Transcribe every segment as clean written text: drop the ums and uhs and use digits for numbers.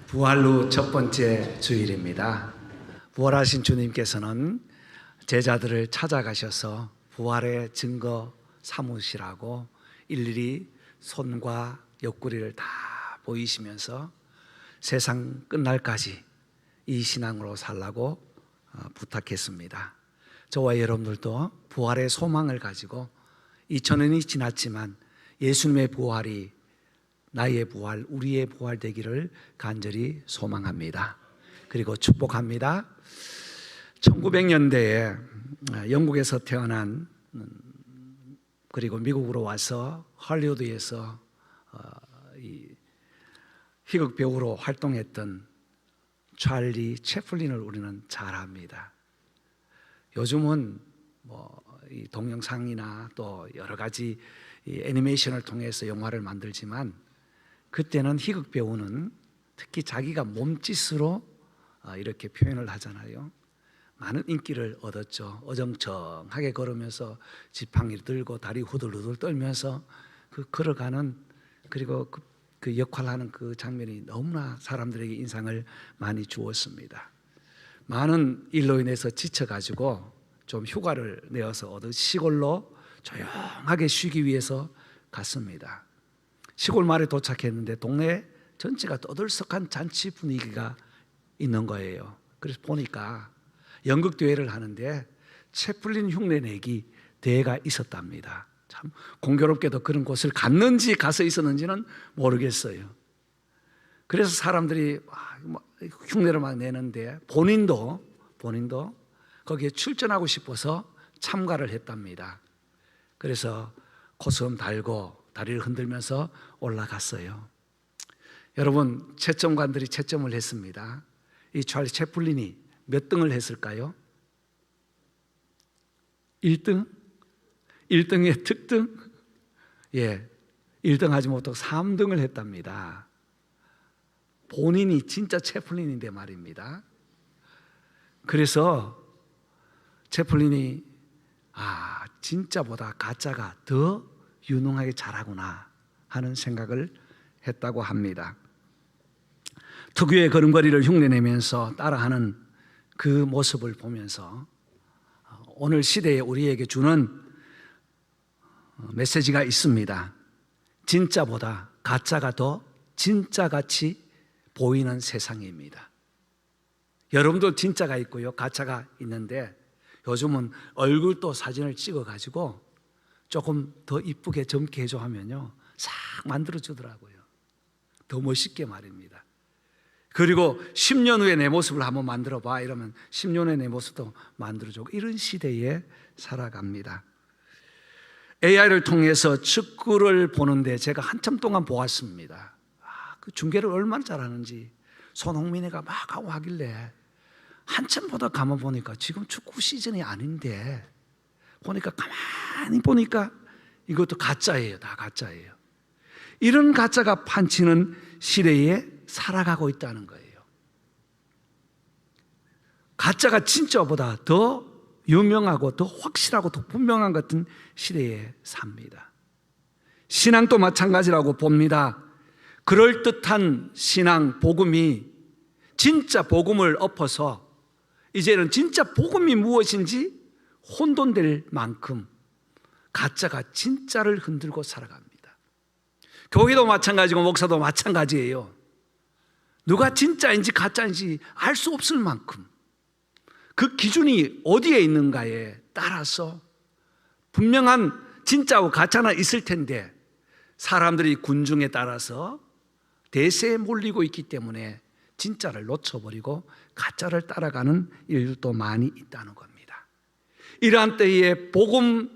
부활 후 첫 번째 주일입니다. 부활하신 주님께서는 제자들을 찾아가셔서 부활의 증거 삼으시라고 일일이 손과 옆구리를 다 보이시면서 세상 끝날까지 이 신앙으로 살라고 부탁했습니다. 저와 여러분들도 부활의 소망을 가지고 2000년이 지났지만 예수님의 부활이 나의 부활, 우리의 부활 되기를 간절히 소망합니다. 그리고 축복합니다. 1900년대에 영국에서 태어난 그리고 미국으로 와서 할리우드에서 희극 배우로 활동했던 찰리 채플린을 우리는 잘 압니다. 요즘은 이 동영상이나 또 여러 가지 애니메이션을 통해서 영화를 만들지만 그때는 희극 배우는 특히 자기가 몸짓으로 이렇게 표현을 하잖아요. 많은 인기를 얻었죠. 어정쩡하게 걸으면서 지팡이를 들고 다리 후들후들 떨면서 걸어가는 그리고 그 역할을 하는 그 장면이 너무나 사람들에게 인상을 많이 주었습니다. 많은 일로 인해서 지쳐가지고 좀 휴가를 내어서 어느 시골로 조용하게 쉬기 위해서 갔습니다. 시골 마을에 도착했는데 동네 전체가 떠들썩한 잔치 분위기가 있는 거예요. 그래서 보니까 연극 대회를 하는데 채플린 흉내내기 대회가 있었답니다. 참 공교롭게도 그런 곳을 갔는지 가서 있었는지는 모르겠어요. 그래서 사람들이 흉내를 막 내는데 본인도 거기에 출전하고 싶어서 참가를 했답니다. 그래서 코스염 달고 다리를 흔들면서 올라갔어요. 여러분, 채점관들이 채점을 했습니다. 이 찰리 채플린이 몇 등을 했을까요? 1등? 1등의 특등? 1등 하지 못하고 3등을 했답니다. 본인이 진짜 채플린인데 말입니다. 그래서 채플린이 진짜보다 가짜가 더 유능하게 잘하구나 하는 생각을 했다고 합니다. 특유의 걸음걸이를 흉내내면서 따라하는 그 모습을 보면서 오늘 시대에 우리에게 주는 메시지가 있습니다. 진짜보다 가짜가 더 진짜같이 보이는 세상입니다. 여러분도 진짜가 있고요, 가짜가 있는데 요즘은 얼굴도 사진을 찍어가지고 조금 더 이쁘게 젊게 해줘 하면요 싹 만들어주더라고요. 더 멋있게 말입니다. 그리고 10년 후에 내 모습을 한번 만들어봐 이러면 10년 후에 내 모습도 만들어주고 이런 시대에 살아갑니다. AI를 통해서 축구를 보는데 제가 한참 동안 보았습니다. 그 중계를 얼마나 잘하는지 손흥민이가 막 하고 하길래 한참 보다 가만 보니까 지금 축구 시즌이 아닌데 보니까 가만히 보니까 이것도 가짜예요. 다 가짜예요. 이런 가짜가 판치는 시대에 살아가고 있다는 거예요. 가짜가 진짜보다 더 유명하고 더 확실하고 더 분명한 같은 시대에 삽니다. 신앙도 마찬가지라고 봅니다. 그럴듯한 신앙, 복음이 진짜 복음을 엎어서 이제는 진짜 복음이 무엇인지 혼돈될 만큼 가짜가 진짜를 흔들고 살아갑니다. 교회도 마찬가지고 목사도 마찬가지예요. 누가 진짜인지 가짜인지 알 수 없을 만큼 그 기준이 어디에 있는가에 따라서 분명한 진짜와 가짜는 있을 텐데 사람들이 군중에 따라서 대세에 몰리고 있기 때문에 진짜를 놓쳐버리고 가짜를 따라가는 일들도 많이 있다는 겁니다. 이러한 때에 복음으로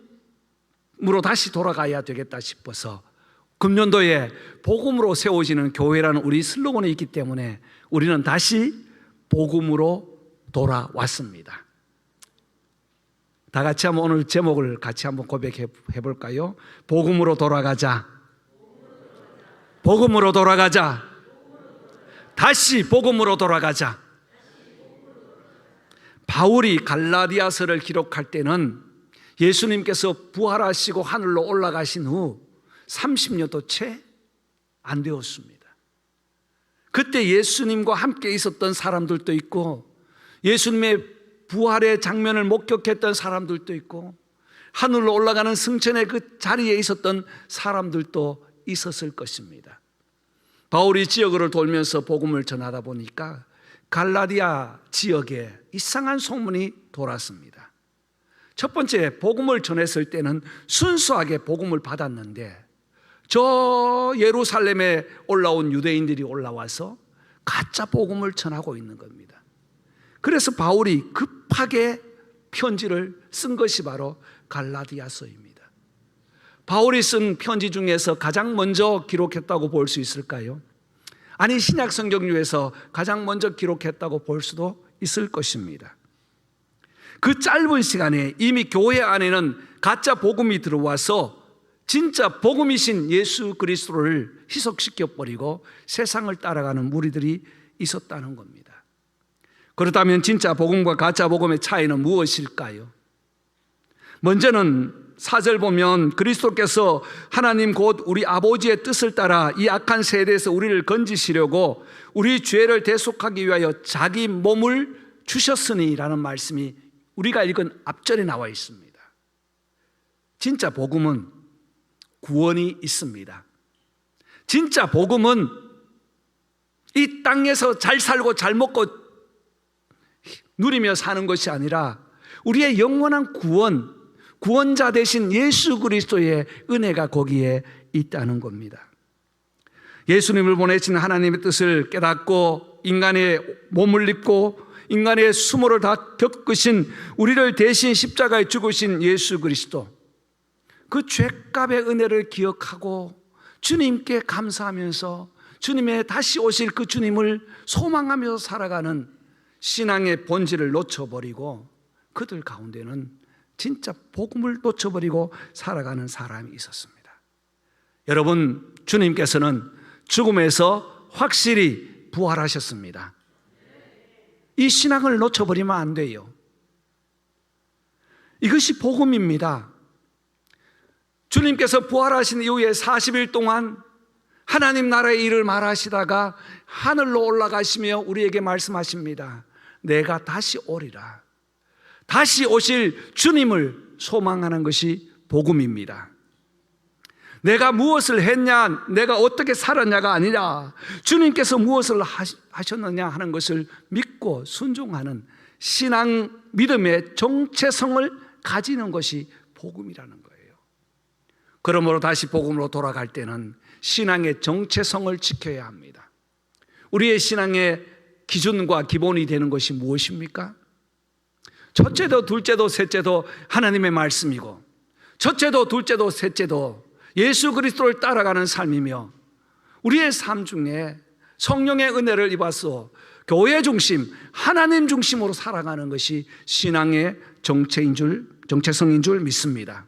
다시 돌아가야 되겠다 싶어서 금년도에 복음으로 세워지는 교회라는 우리 슬로건이 있기 때문에 우리는 다시 복음으로 돌아왔습니다. 다 같이 한번 오늘 제목을 같이 한번 고백해 볼까요? 복음으로 돌아가자. 복음으로 돌아가자. 다시 복음으로 돌아가자. 바울이 갈라디아서를 기록할 때는 예수님께서 부활하시고 하늘로 올라가신 후 30년도 채 안 되었습니다. 그때 예수님과 함께 있었던 사람들도 있고, 예수님의 부활의 장면을 목격했던 사람들도 있고, 하늘로 올라가는 승천의 그 자리에 있었던 사람들도 있었을 것입니다. 바울이 지역을 돌면서 복음을 전하다 보니까 갈라디아 지역에 이상한 소문이 돌았습니다. 첫 번째, 복음을 전했을 때는 순수하게 복음을 받았는데, 저 예루살렘에 올라온 유대인들이 올라와서 가짜 복음을 전하고 있는 겁니다. 그래서 바울이 급하게 편지를 쓴 것이 바로 갈라디아서입니다. 바울이 쓴 편지 중에서 가장 먼저 기록했다고 볼 수 있을까요? 아니, 신약 성경 중에서 가장 먼저 기록했다고 볼 수도 있을 것입니다. 그 짧은 시간에 이미 교회 안에는 가짜 복음이 들어와서 진짜 복음이신 예수 그리스도를 희석시켜 버리고 세상을 따라가는 무리들이 있었다는 겁니다. 그렇다면 진짜 복음과 가짜 복음의 차이는 무엇일까요? 먼저는 4절 보면 그리스도께서 하나님 곧 우리 아버지의 뜻을 따라 이 악한 세대에서 우리를 건지시려고 우리 죄를 대속하기 위하여 자기 몸을 주셨으니 라는 말씀이 우리가 읽은 앞절에 나와 있습니다. 진짜 복음은 구원이 있습니다. 진짜 복음은 이 땅에서 잘 살고 잘 먹고 누리며 사는 것이 아니라 우리의 영원한 구원자 되신 예수 그리스도의 은혜가 거기에 있다는 겁니다. 예수님을 보내신 하나님의 뜻을 깨닫고 인간의 몸을 입고 인간의 수모를 다 겪으신, 우리를 대신 십자가에 죽으신 예수 그리스도, 그 죄값의 은혜를 기억하고 주님께 감사하면서 주님의 다시 오실 그 주님을 소망하면서 살아가는 신앙의 본질을 놓쳐버리고, 그들 가운데는 진짜 복음을 놓쳐버리고 살아가는 사람이 있었습니다. 여러분, 주님께서는 죽음에서 확실히 부활하셨습니다. 이 신앙을 놓쳐버리면 안 돼요. 이것이 복음입니다. 주님께서 부활하신 이후에 40일 동안 하나님 나라의 일을 말하시다가 하늘로 올라가시며 우리에게 말씀하십니다. 내가 다시 오리라. 다시 오실 주님을 소망하는 것이 복음입니다. 내가 무엇을 했냐, 내가 어떻게 살았냐가 아니라 주님께서 무엇을 하셨느냐 하는 것을 믿고 순종하는 신앙, 믿음의 정체성을 가지는 것이 복음이라는 거예요. 그러므로 다시 복음으로 돌아갈 때는 신앙의 정체성을 지켜야 합니다. 우리의 신앙의 기준과 기본이 되는 것이 무엇입니까? 첫째도 둘째도 셋째도 하나님의 말씀이고, 첫째도 둘째도 셋째도 예수 그리스도를 따라가는 삶이며, 우리의 삶 중에 성령의 은혜를 입어서 교회 중심, 하나님 중심으로 살아가는 것이 신앙의 정체성인 줄 믿습니다.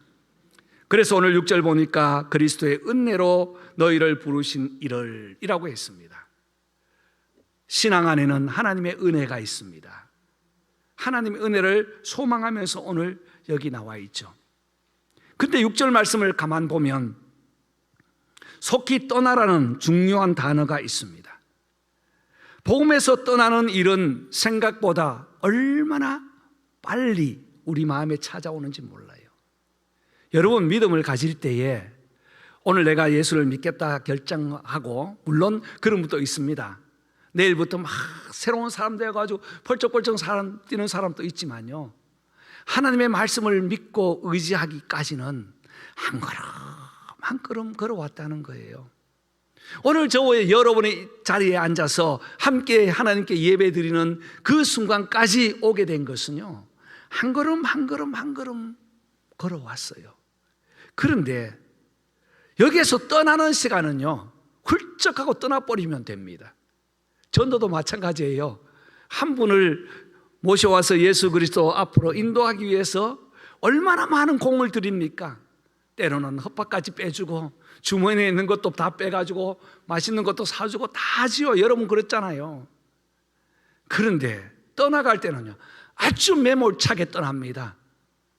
그래서 오늘 6절 보니까 그리스도의 은혜로 너희를 부르신 이라고 했습니다. 신앙 안에는 하나님의 은혜가 있습니다. 하나님의 은혜를 소망하면서 오늘 여기 나와 있죠. 근데 6절 말씀을 가만 보면 속히 떠나라는 중요한 단어가 있습니다. 복음에서 떠나는 일은 생각보다 얼마나 빨리 우리 마음에 찾아오는지 몰라요. 여러분, 믿음을 가질 때에 오늘 내가 예수를 믿겠다 결정하고, 물론 그런 분도 있습니다. 내일부터 막 새로운 사람 되어가지고 펄쩍펄쩍 뛰는 사람도 있지만요, 하나님의 말씀을 믿고 의지하기까지는 한 걸음 한 걸음 걸어왔다는 거예요. 오늘 저와 여러분의 자리에 앉아서 함께 하나님께 예배 드리는 그 순간까지 오게 된 것은요, 한 걸음 한 걸음 한 걸음 걸어왔어요. 그런데 여기에서 떠나는 시간은요, 훌쩍하고 떠나버리면 됩니다. 전도도 마찬가지예요. 한 분을 모셔와서 예수 그리스도 앞으로 인도하기 위해서 얼마나 많은 공을 들입니까? 때로는 헛밥까지 빼주고 주머니에 있는 것도 다 빼가지고 맛있는 것도 사주고 다 하지요. 여러분 그랬잖아요. 그런데 떠나갈 때는요, 아주 매몰차게 떠납니다.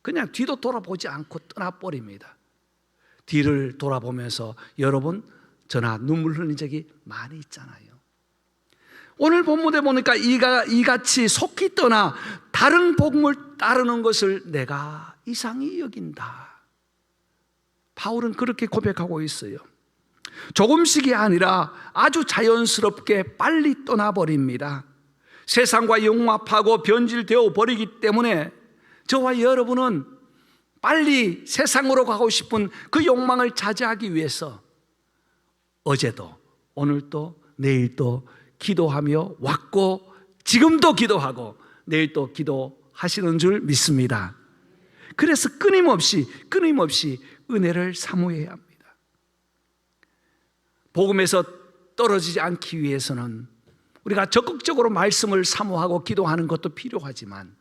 그냥 뒤도 돌아보지 않고 떠나버립니다. 뒤를 돌아보면서 여러분, 저나 눈물 흘린 적이 많이 있잖아요. 오늘 본문에 보니까 이같이 속히 떠나 다른 복음을 따르는 것을 내가 이상히 여긴다. 바울은 그렇게 고백하고 있어요. 조금씩이 아니라 아주 자연스럽게 빨리 떠나버립니다. 세상과 융합하고 변질되어 버리기 때문에 저와 여러분은 빨리 세상으로 가고 싶은 그 욕망을 자제하기 위해서 어제도 오늘도 내일도 기도하며 왔고, 지금도 기도하고 내일도 기도하시는 줄 믿습니다. 그래서 끊임없이 은혜를 사모해야 합니다. 복음에서 떨어지지 않기 위해서는 우리가 적극적으로 말씀을 사모하고 기도하는 것도 필요하지만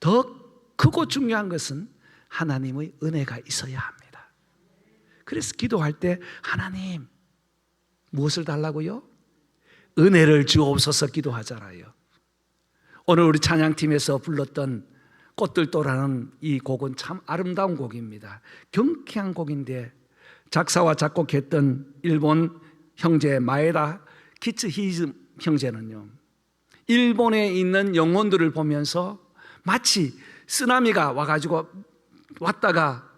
더 크고 중요한 것은 하나님의 은혜가 있어야 합니다. 그래서 기도할 때 하나님 무엇을 달라고요? 은혜를 주옵소서 기도하잖아요. 오늘 우리 찬양팀에서 불렀던 꽃들도라는 이 곡은 참 아름다운 곡입니다. 경쾌한 곡인데 작사와 작곡했던 일본 형제 마에다 키츠히즈 형제는요, 일본에 있는 영혼들을 보면서 마치 쓰나미가 와가지고 왔다가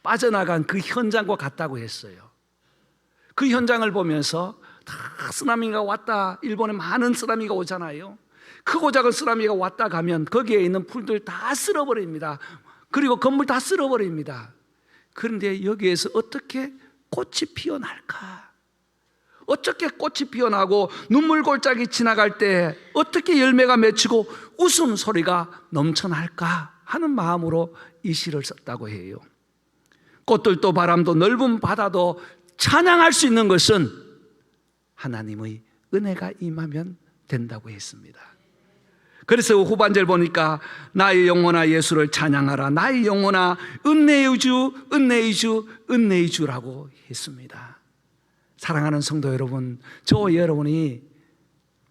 빠져나간 그 현장과 같다고 했어요. 그 현장을 보면서 다 쓰나미가 왔다, 일본에 많은 쓰나미가 오잖아요. 크고 작은 쓰나미가 왔다 가면 거기에 있는 풀들 다 쓸어버립니다. 그리고 건물 다 쓸어버립니다. 그런데 여기에서 어떻게 꽃이 피어날까? 어떻게 꽃이 피어나고 눈물골짜기 지나갈 때 어떻게 열매가 맺히고 웃음소리가 넘쳐날까 하는 마음으로 이 시를 썼다고 해요. 꽃들도 바람도 넓은 바다도 찬양할 수 있는 것은 하나님의 은혜가 임하면 된다고 했습니다. 그래서 후반절 보니까 나의 영혼아 예수를 찬양하라, 나의 영혼아 은혜의 주 은혜의 주 은혜의 주라고 했습니다. 사랑하는 성도 여러분, 저와 여러분이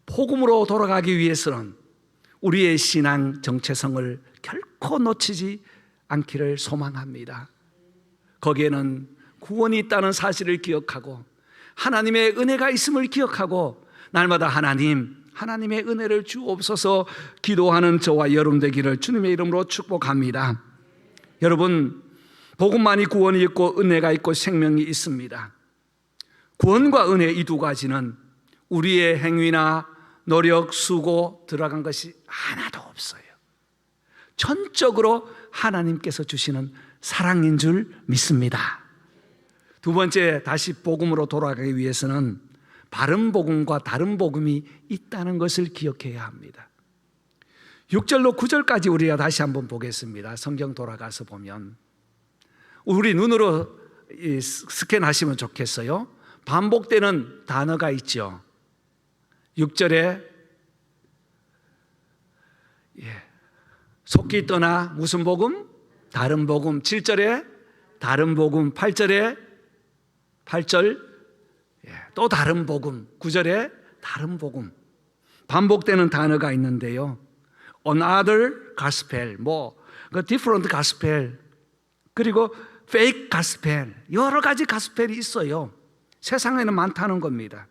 복음으로 돌아가기 위해서는 우리의 신앙 정체성을 결코 놓치지 않기를 소망합니다. 거기에는 구원이 있다는 사실을 기억하고 하나님의 은혜가 있음을 기억하고 날마다 하나님의 은혜를 주옵소서 기도하는 저와 여러분 되기를 주님의 이름으로 축복합니다. 여러분, 복음만이 구원이 있고 은혜가 있고 생명이 있습니다. 구원과 은혜 이 두 가지는 우리의 행위나 노력, 수고 들어간 것이 하나도 없어요. 전적으로 하나님께서 주시는 사랑인 줄 믿습니다. 두 번째, 다시 복음으로 돌아가기 위해서는 바른 복음과 다른 복음이 있다는 것을 기억해야 합니다. 6절로 9절까지 우리가 다시 한번 보겠습니다. 성경 돌아가서 보면 우리 눈으로 스캔하시면 좋겠어요. 반복되는 단어가 있죠. 6절에 속히 떠나 무슨 복음? 다른 복음. 7절에 다른 복음. 8절 또 다른 복음. 9절에 다른 복음. 반복되는 단어가 있는데요. Another gospel, different gospel, 그리고 fake gospel, 여러 가지 가스펠이 있어요. 세상에는 많다는 겁니다.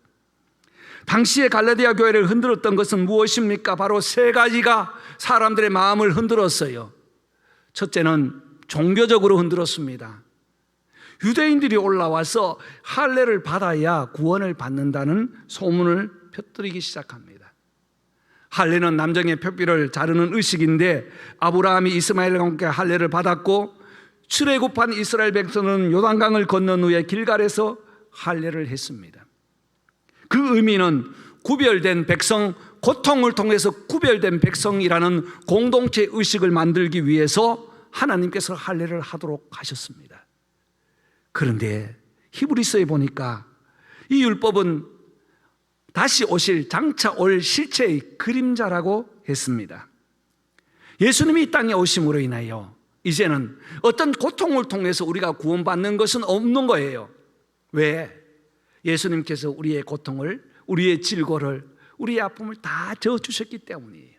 당시에 갈라디아 교회를 흔들었던 것은 무엇입니까? 바로 세 가지가 사람들의 마음을 흔들었어요. 첫째는 종교적으로 흔들었습니다. 유대인들이 올라와서 할례를 받아야 구원을 받는다는 소문을 펴뜨리기 시작합니다. 할례는 남정의 표피를 자르는 의식인데 아브라함이 이스마엘과 함께 할례를 받았고 출애굽한 이스라엘 백성은 요단강을 건넌 후에 길갈에서 할례를 했습니다. 그 의미는 구별된 백성, 고통을 통해서 구별된 백성이라는 공동체 의식을 만들기 위해서 하나님께서 할례를 하도록 하셨습니다. 그런데 히브리서에 보니까 이 율법은 다시 오실, 장차 올 실체의 그림자라고 했습니다. 예수님이 이 땅에 오심으로 인하여 이제는 어떤 고통을 통해서 우리가 구원받는 것은 없는 거예요. 왜? 예수님께서 우리의 고통을, 우리의 질고를, 우리의 아픔을 다 져주셨기 때문이에요.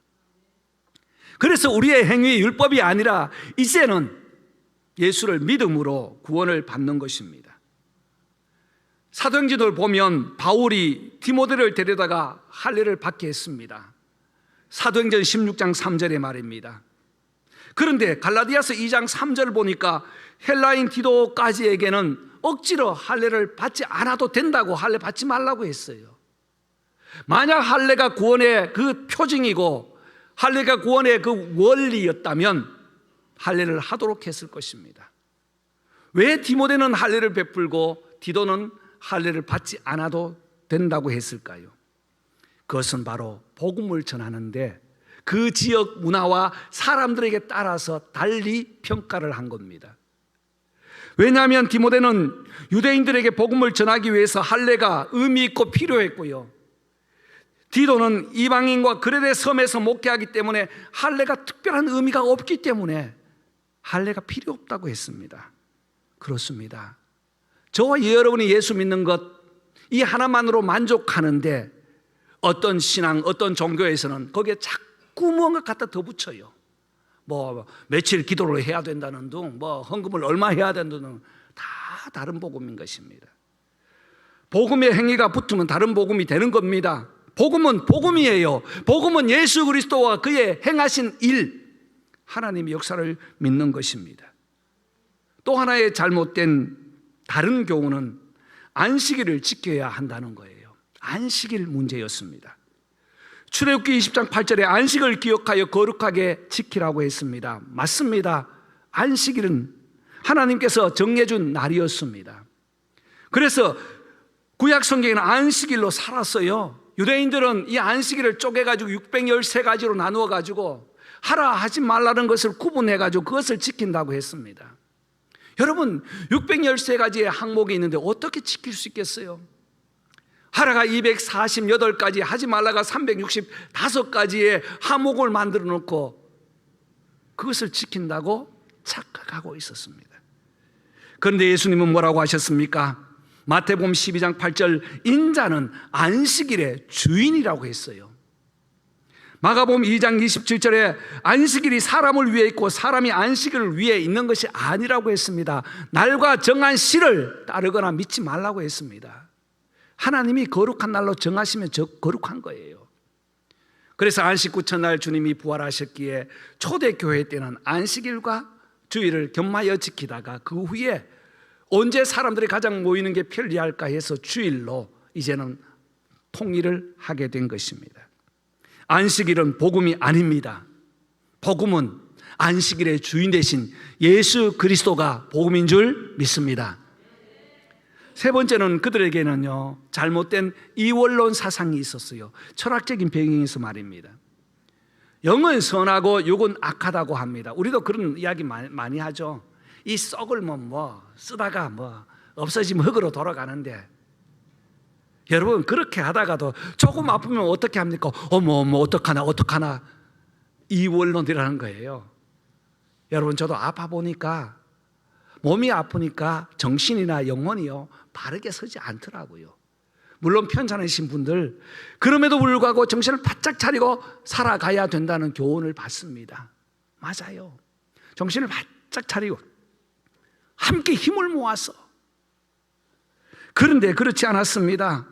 그래서 우리의 행위, 율법이 아니라 이제는 예수를 믿음으로 구원을 받는 것입니다. 사도행전을 보면 바울이 디모데를 데려다가 할례를 받게 했습니다. 사도행전 16장 3절의 말입니다. 그런데 갈라디아서 2장 3절 보니까 헬라인 디도까지에게는 억지로 할례를 받지 않아도 된다고, 할례 받지 말라고 했어요. 만약 할례가 구원의 그 표징이고 할례가 구원의 그 원리였다면 할례를 하도록 했을 것입니다. 왜 디모데는 할례를 베풀고 디도는 할례를 받지 않아도 된다고 했을까요? 그것은 바로 복음을 전하는데 그 지역 문화와 사람들에게 따라서 달리 평가를 한 겁니다. 왜냐하면 디모데는 유대인들에게 복음을 전하기 위해서 할례가 의미 있고 필요했고요, 디도는 이방인과 그레데 섬에서 목회하기 때문에 할례가 특별한 의미가 없기 때문에 할례가 필요 없다고 했습니다. 그렇습니다. 저와 여러분이 예수 믿는 것 이 하나만으로 만족하는데 어떤 신앙, 어떤 종교에서는 거기에 자꾸 뭔가 갖다 더 붙여요. 뭐 며칠 기도를 해야 된다는 둥, 뭐 헌금을 얼마 해야 된다는 둥, 다 다른 복음인 것입니다. 복음의 행위가 붙으면 다른 복음이 되는 겁니다. 복음은 복음이에요. 복음은 예수 그리스도와 그의 행하신 일, 하나님의 역사를 믿는 것입니다. 또 하나의 잘못된 다른 교훈은 안식일을 지켜야 한다는 거예요. 안식일 문제였습니다. 출애굽기 20장 8절에 안식을 기억하여 거룩하게 지키라고 했습니다. 맞습니다. 안식일은 하나님께서 정해준 날이었습니다. 그래서 구약 성경에는 안식일로 살았어요. 유대인들은 이 안식일을 쪼개가지고 613가지로 나누어가지고 하라 하지 말라는 것을 구분해가지고 그것을 지킨다고 했습니다. 여러분, 613가지의 항목이 있는데 어떻게 지킬 수 있겠어요? 하라가 248가지, 하지 말라가 365가지의 항목을 만들어 놓고 그것을 지킨다고 착각하고 있었습니다. 그런데 예수님은 뭐라고 하셨습니까? 마태복음 12장 8절, 인자는 안식일의 주인이라고 했어요. 마가복음 2장 27절에 안식일이 사람을 위해 있고 사람이 안식일을 위해 있는 것이 아니라고 했습니다. 날과 정한 시를 따르거나 믿지 말라고 했습니다. 하나님이 거룩한 날로 정하시면 거룩한 거예요. 그래서 안식구 첫날 주님이 부활하셨기에 초대교회 때는 안식일과 주일을 겸하여 지키다가 그 후에 언제 사람들이 가장 모이는 게 편리할까 해서 주일로 이제는 통일을 하게 된 것입니다. 안식일은 복음이 아닙니다. 복음은 안식일의 주인 되신 예수 그리스도가 복음인 줄 믿습니다. 세 번째는 그들에게는요, 잘못된 이원론 사상이 있었어요. 철학적인 배경에서 말입니다. 영은 선하고 육은 악하다고 합니다. 우리도 그런 이야기 많이 하죠. 이 썩을 쓰다가 없어지면 흙으로 돌아가는데, 여러분 그렇게 하다가도 조금 아프면 어떻게 합니까? 어머 어떡하나 이원론이라는 거예요. 여러분, 저도 아파 보니까 몸이 아프니까 정신이나 영혼이요 바르게 서지 않더라고요. 물론 편찮으신 분들, 그럼에도 불구하고 정신을 바짝 차리고 살아가야 된다는 교훈을 받습니다. 맞아요. 정신을 바짝 차리고 함께 힘을 모아서. 그런데 그렇지 않았습니다.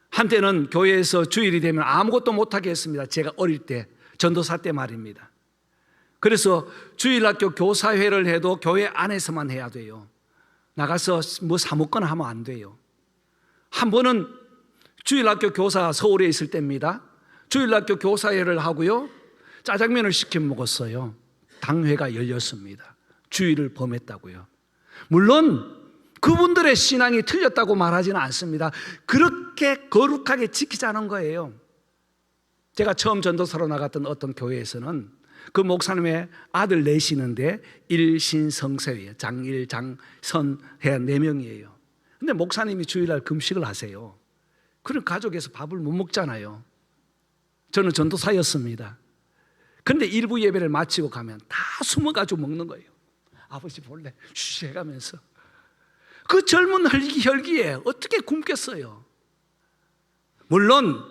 한때는 교회에서 주일이 되면 아무것도 못하게 했습니다. 제가 어릴 때, 전도사 때 말입니다. 그래서 주일학교 교사회를 해도 교회 안에서만 해야 돼요. 나가서 사 먹거나 하면 안 돼요. 한 번은 주일학교 교사 서울에 있을 때입니다. 주일학교 교사회를 하고요, 짜장면을 시켜 먹었어요. 당회가 열렸습니다. 주일을 범했다고요. 물론 그분들의 신앙이 틀렸다고 말하지는 않습니다. 그렇게 거룩하게 지키자는 거예요. 제가 처음 전도사로 나갔던 어떤 교회에서는 그 목사님의 아들 내시는데 일신성세예요. 장일, 장선 해 4명이에요. 근데 목사님이 주일날 금식을 하세요. 그럼 가족에서 밥을 못 먹잖아요. 저는 전도사였습니다. 그런데 일부 예배를 마치고 가면 다 숨어가지고 먹는 거예요. 아버지 볼래? 쉬쉬 해가면서. 그 젊은 혈기에 어떻게 굶겠어요? 물론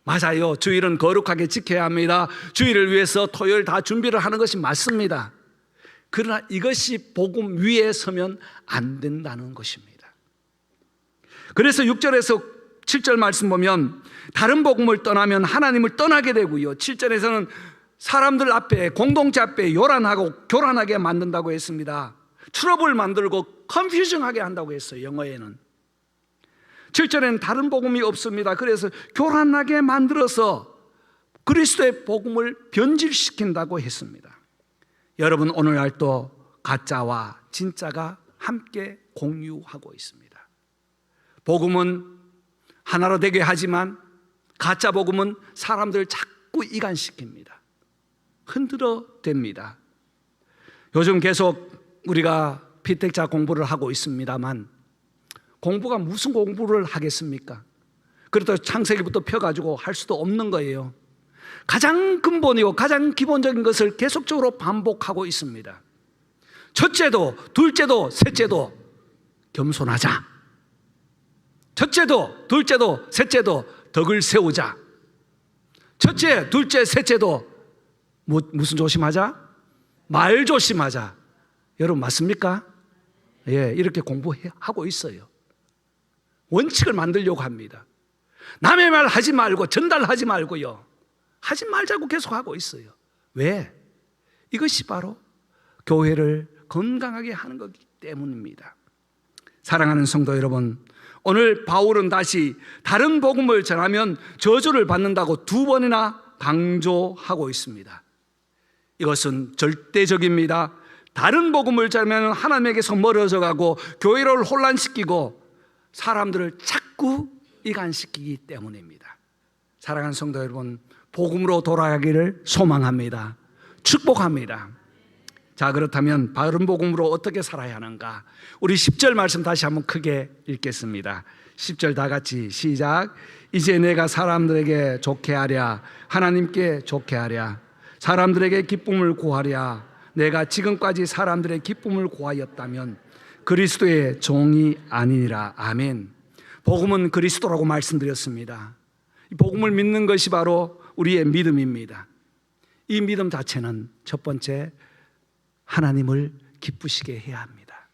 맞아요. 주일은 거룩하게 지켜야 합니다. 주일을 위해서 토요일 다 준비를 하는 것이 맞습니다. 그러나 이것이 복음 위에 서면 안 된다는 것입니다. 그래서 6절에서 7절 말씀 보면 다른 복음을 떠나면 하나님을 떠나게 되고요, 7절에서는 사람들 앞에, 공동체 앞에 요란하고 교란하게 만든다고 했습니다. 트러블 만들고 컨퓨징하게 한다고 했어요. 영어에는 7절에는 다른 복음이 없습니다. 그래서 교란하게 만들어서 그리스도의 복음을 변질시킨다고 했습니다. 여러분, 오늘날도 가짜와 진짜가 함께 공유하고 있습니다. 복음은 하나로 되게 하지만 가짜 복음은 사람들을 자꾸 이간시킵니다. 흔들어 댑니다. 요즘 계속 우리가 피택자 공부를 하고 있습니다만, 공부가 무슨 공부를 하겠습니까? 그렇다고 창세기부터 펴가지고 할 수도 없는 거예요. 가장 근본이고 가장 기본적인 것을 계속적으로 반복하고 있습니다. 첫째도 둘째도 셋째도 겸손하자. 첫째도 둘째도 셋째도 덕을 세우자. 첫째 둘째 셋째도 무슨 조심하자? 말 조심하자. 여러분 맞습니까? 예, 이렇게 공부하고 있어요. 원칙을 만들려고 합니다. 남의 말 하지 말고 전달하지 말고요, 하지 말자고 계속 하고 있어요. 왜? 이것이 바로 교회를 건강하게 하는 거기 때문입니다. 사랑하는 성도 여러분, 오늘 바울은 다시 다른 복음을 전하면 저주를 받는다고 2번이나 강조하고 있습니다. 이것은 절대적입니다. 다른 복음을 전하면 하나님에게서 멀어져 가고 교회를 혼란시키고 사람들을 자꾸 이간시키기 때문입니다. 사랑하는 성도 여러분, 복음으로 돌아가기를 소망합니다. 축복합니다. 자, 그렇다면 바른 복음으로 어떻게 살아야 하는가? 우리 10절 말씀 다시 한번 크게 읽겠습니다. 10절 다 같이 시작. 이제 내가 사람들에게 좋게 하랴, 하나님께 좋게 하랴, 사람들에게 기쁨을 구하랴. 내가 지금까지 사람들의 기쁨을 구하였다면 그리스도의 종이 아니니라. 아멘. 복음은 그리스도라고 말씀드렸습니다. 이 복음을 믿는 것이 바로 우리의 믿음입니다. 이 믿음 자체는 첫 번째, 하나님을 기쁘시게 해야 합니다.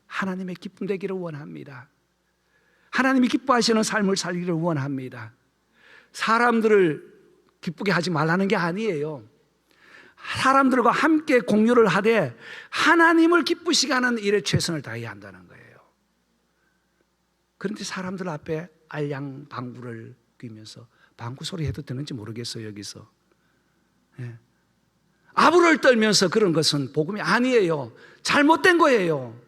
하나님의 기쁨 되기를 원합니다. 하나님이 기뻐하시는 삶을 살기를 원합니다. 사람들을 기쁘게 하지 말라는 게 아니에요. 사람들과 함께 공유를 하되 하나님을 기쁘시게 하는 일에 최선을 다해야 한다는 거예요. 그런데 사람들 앞에 알량방구를 끼면서, 방구 소리 해도 되는지 모르겠어요, 여기서. 예. 아부를 떨면서 그런 것은 복음이 아니에요. 잘못된 거예요.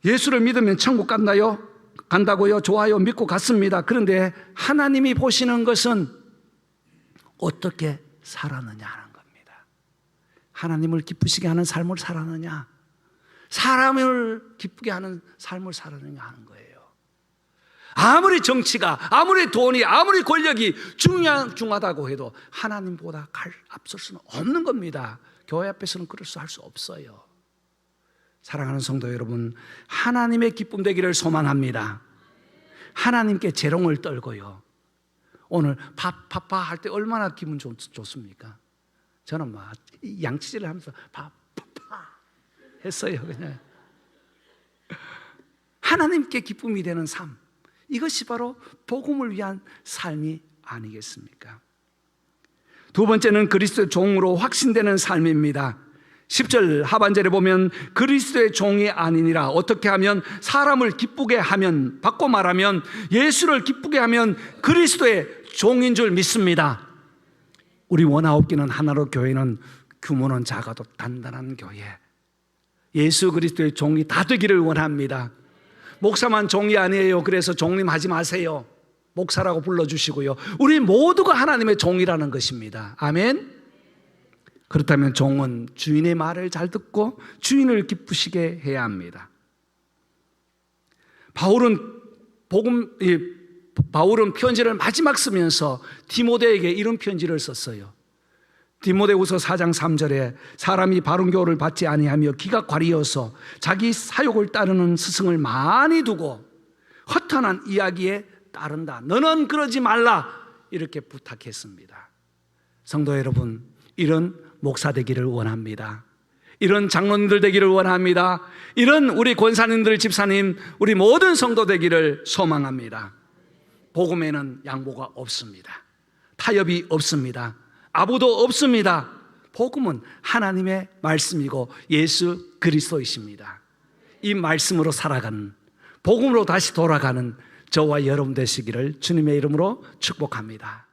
예수를 믿으면 천국 간다요? 간다고요? 좋아요, 믿고 갔습니다. 그런데 하나님이 보시는 것은 어떻게 살았느냐 하는 겁니다. 하나님을 기쁘시게 하는 삶을 살았느냐, 사람을 기쁘게 하는 삶을 살았느냐 하는 거예요. 아무리 정치가, 아무리 돈이, 아무리 권력이 중요하다고 해도 하나님보다 앞설 수는 없는 겁니다. 교회 앞에서는 그럴 수 할 수 없어요. 사랑하는 성도 여러분, 하나님의 기쁨 되기를 소망합니다. 하나님께 재롱을 떨고요, 오늘 파파 할 때 얼마나 기분 좋습니까? 저는 막 양치질을 하면서 파파파 했어요. 그냥 하나님께 기쁨이 되는 삶, 이것이 바로 복음을 위한 삶이 아니겠습니까? 두 번째는 그리스도의 종으로 확신되는 삶입니다. 10절 하반절에 보면 그리스도의 종이 아니니라. 어떻게 하면? 사람을 기쁘게 하면, 바꿔 말하면 예수를 기쁘게 하면 그리스도의 종인 줄 믿습니다. 우리 원아홉기는 하나로 교회는 규모는 작아도 단단한 교회, 예수 그리스도의 종이 다 되기를 원합니다. 목사만 종이 아니에요. 그래서 종님 하지 마세요. 목사라고 불러주시고요, 우리 모두가 하나님의 종이라는 것입니다. 아멘. 그렇다면 종은 주인의 말을 잘 듣고 주인을 기쁘시게 해야 합니다. 바울은 편지를 마지막 쓰면서 디모데에게 이런 편지를 썼어요. 디모데후서 4장 3절에 사람이 바른 교훈을 받지 아니하며 기가 과리어서 자기 사욕을 따르는 스승을 많이 두고 허탄한 이야기에 따른다. 너는 그러지 말라. 이렇게 부탁했습니다. 성도 여러분, 이런 목사 되기를 원합니다. 이런 장로님들 되기를 원합니다. 이런 우리 권사님들, 집사님, 우리 모든 성도 되기를 소망합니다. 복음에는 양보가 없습니다. 타협이 없습니다. 아부도 없습니다. 복음은 하나님의 말씀이고 예수 그리스도이십니다. 이 말씀으로 살아가는, 복음으로 다시 돌아가는 저와 여러분 되시기를 주님의 이름으로 축복합니다.